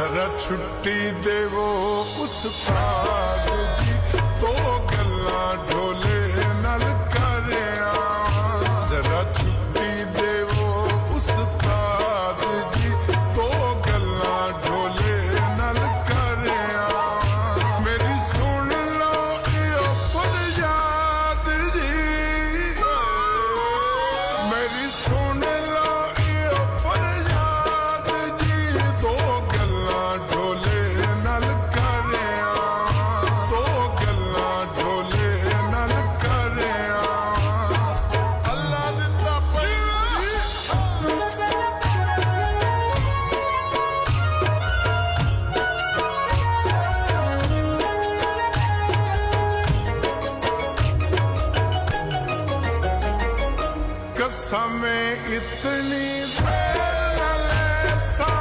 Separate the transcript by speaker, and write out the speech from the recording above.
Speaker 1: जरा छुट्टी देवो उस्ताद जी, तो गल्ला ढोले नल करिया। जरा छुट्टी देवो उस्ताद जी, तो गल्ला ढोले नल करिया। मेरी सुन लो यो फरियाद जी, मेरी सुन लो यो फरियाद जी, दो गल्ला ढोले नल करिया, दो गल्ला ढोले नल करिया। अल्लाह दिता कसमें इतनी देर न ले सा